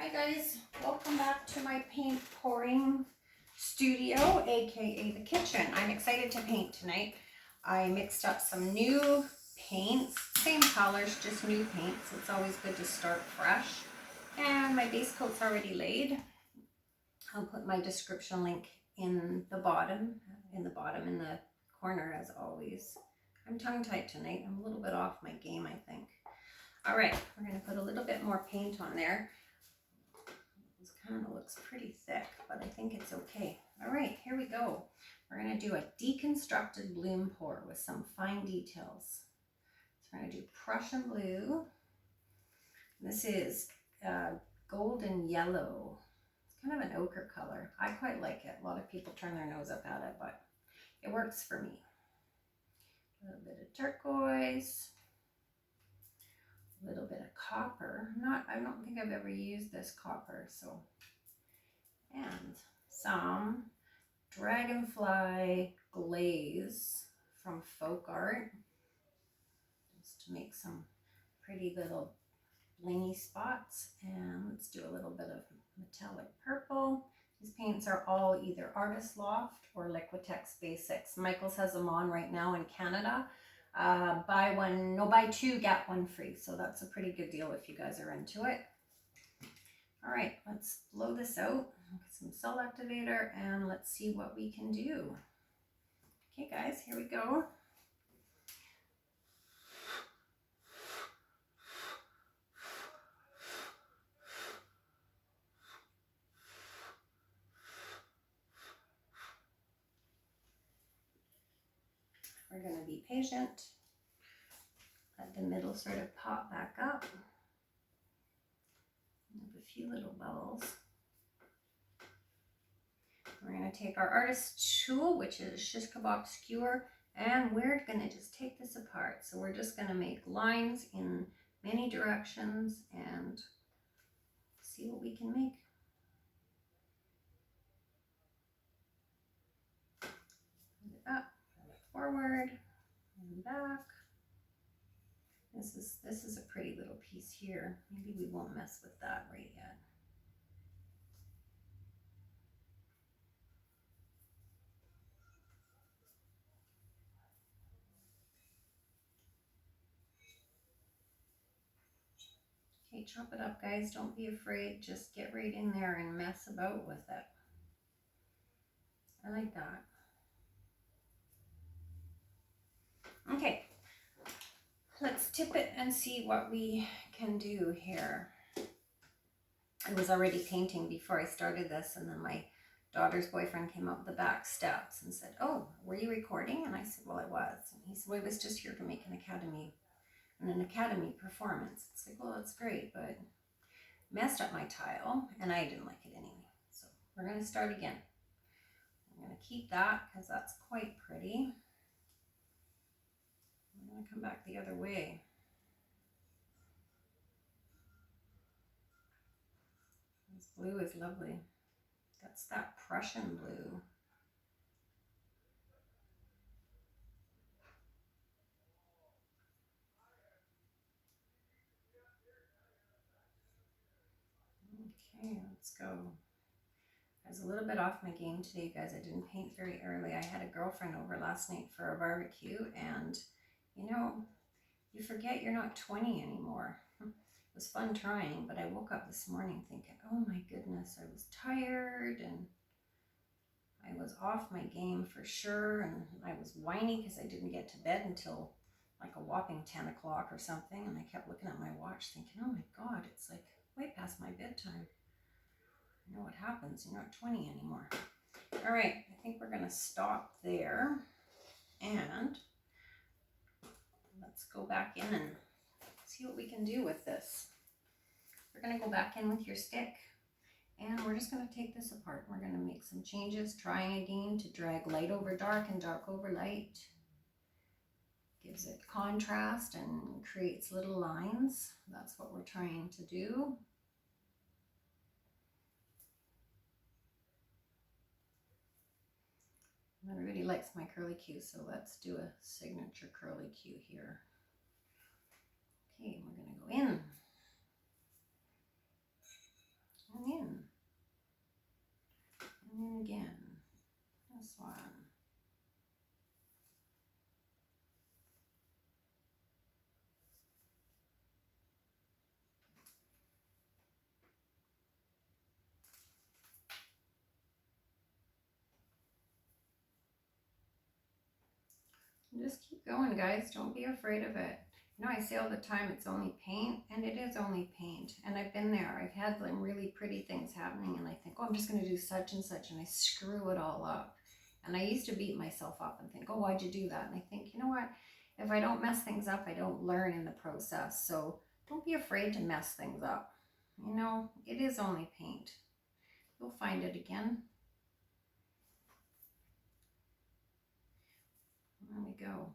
Hi guys, welcome back to my paint pouring studio, aka the kitchen. I'm excited to paint tonight. I mixed up some new paints, same colors, just new paints. It's always good to start fresh. And my base coat's already laid. I'll put my description link in the bottom in the corner as always. I'm tongue-tied tonight. I'm a little bit off my game, I think. All right, we're going to put a little bit more paint on there. This kind of looks pretty thick, but I think it's okay. All right, here we go. We're going to do a deconstructed bloom pour with some fine details. So we're going to do Prussian blue. This is golden yellow. It's kind of an ochre color. I quite like it. A lot of people turn their nose up at it, but it works for me. A little bit of turquoise. A little bit of copper. I don't think I've ever used this copper, so. And some dragonfly glaze from folk art, just to make some pretty little blingy spots. And let's do a little bit of metallic purple. These paints are all either Artist Loft or Liquitex Basics. Michael's has them on right now in Canada. Buy two, get one free. So that's a pretty good deal if you guys are into it. All right, let's blow this out. Get some cell activator and let's see what we can do. Okay guys, here we go. We're going to be patient. Let the middle sort of pop back up. Have a few little bubbles. We're going to take our artist tool, which is Shish Kebab skewer, and we're going to just take this apart. So we're just going to make lines in many directions and see what we can make. Put it up, put it forward, and back. This is a pretty little piece here. Maybe we won't mess with that right yet. Okay, chop it up, guys. Don't be afraid. Just get right in there and mess about with it. I like that. Okay, let's tip it and see what we can do here. I was already painting before I started this, and then my daughter's boyfriend came up the back steps and said, "Oh, were you recording?" And I said, "Well, I was." And he said, "Well, I was just here to make an academy performance." It's like, well, that's great, but messed up my tile, and I didn't like it anyway. So we're going to start again. I'm going to keep that because that's quite pretty. I'm going to come back the other way. This blue is lovely. That's that Prussian blue. Okay, let's go. I was a little bit off my game today, guys. I didn't paint very early. I had a girlfriend over last night for a barbecue, and you know, you forget you're not 20 anymore. It was fun trying, but I woke up this morning thinking, oh my goodness, I was tired and I was off my game for sure, and I was whiny because I didn't get to bed until like a whopping 10 o'clock or something, and I kept looking at my watch thinking, oh my God, it's like way past my bedtime. You know what happens, you're not 20 anymore. All right, I think we're gonna stop there, and let's go back in and see what we can do with this. We're gonna go back in with your stick, and we're just gonna take this apart. We're gonna make some changes, trying again to drag light over dark and dark over light. Gives it contrast and creates little lines. That's what we're trying to do. Everybody likes my curly Q, so let's do a signature curly Q here. Okay, we're gonna go in. Just keep going, guys. Don't be afraid of it. You know, I say all the time it's only paint, and it is only paint. And I've been there. I've had some really pretty things happening, and I think, oh, I'm just going to do such and such, and I screw it all up. And I used to beat myself up and think, oh, why'd you do that? And I think, you know what? If I don't mess things up, I don't learn in the process. So don't be afraid to mess things up. You know, it is only paint. You'll find it again. There we go.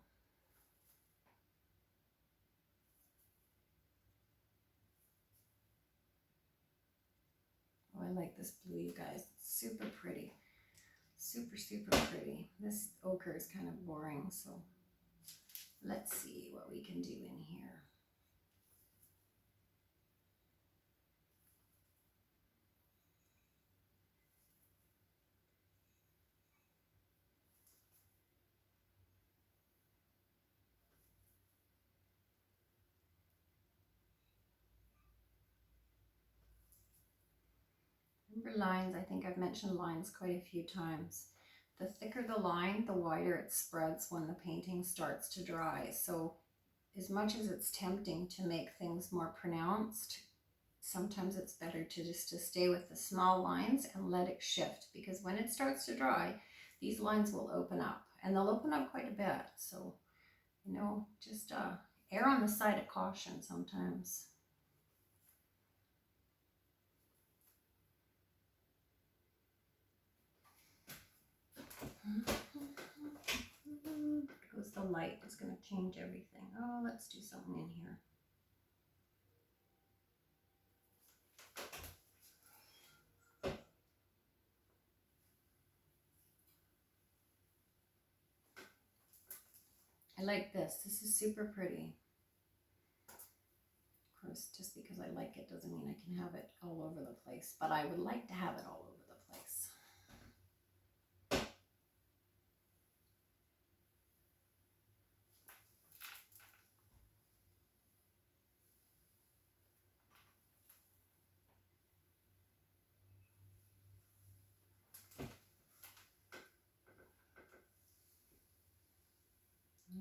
Oh, I like this blue, you guys. It's super pretty. Super, super pretty. This ochre is kind of boring, so let's see what we can do in here. Remember lines, I think I've mentioned lines quite a few times. The thicker the line, the wider it spreads when the painting starts to dry. So as much as it's tempting to make things more pronounced, sometimes it's better to just to stay with the small lines and let it shift, because when it starts to dry, these lines will open up, and they'll open up quite a bit. So, you know, just err on the side of caution sometimes. Goes the light. It's going to change everything. Oh, let's do something in here. I like this. This is super pretty. Of course, just because I like it doesn't mean I can have it all over the place, but I would like to have it all over the place.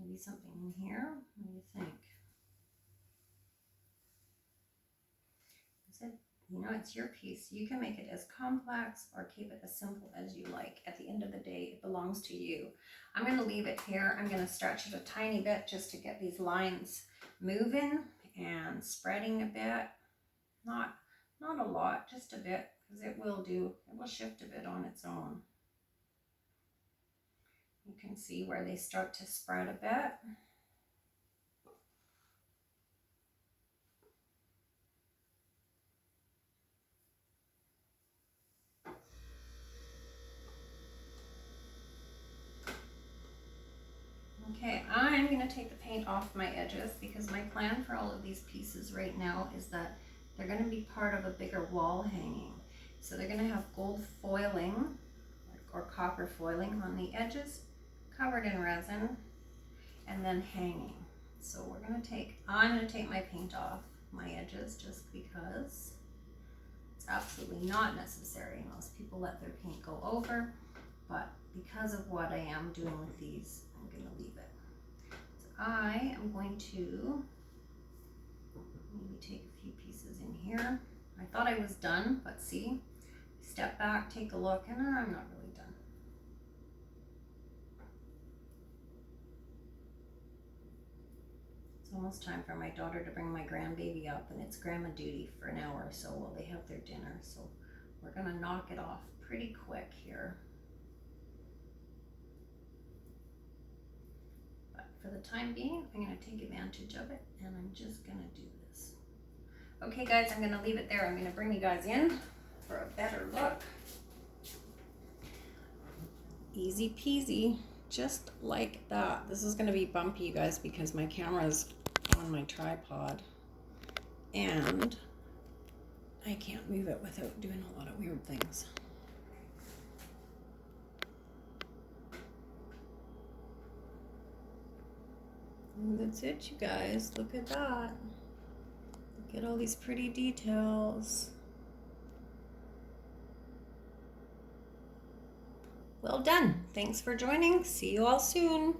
Maybe something in here. What do you think? Is it, you know, it's your piece. You can make it as complex or keep it as simple as you like. At the end of the day, it belongs to you. I'm going to leave it here. I'm going to stretch it a tiny bit just to get these lines moving and spreading a bit. Not a lot, just a bit, because it will shift a bit on its own. You can see where they start to spread a bit. Okay, I'm going to take the paint off my edges, because my plan for all of these pieces right now is that they're going to be part of a bigger wall hanging. So they're going to have gold foiling or copper foiling on the edges, covered in resin, and then hanging. So I'm going to take my paint off my edges just because it's absolutely not necessary. Most people let their paint go over, but because of what I am doing with these, I'm going to leave it. So I am going to maybe take a few pieces in here. I thought I was done, but see, step back, take a look, and I'm not really done. It's almost time for my daughter to bring my grandbaby up, and it's grandma duty for an hour or so while they have their dinner. So we're gonna knock it off pretty quick here. But for the time being, I'm gonna take advantage of it, and I'm just gonna do this. Okay guys, I'm gonna leave it there. I'm gonna bring you guys in for a better look. Easy peasy, just like that. This is gonna be bumpy, you guys, because my camera's on my tripod and I can't move it without doing a lot of weird things. And that's it, you guys. Look at that. Look at all these pretty details. Well done. Thanks for joining. See you all soon.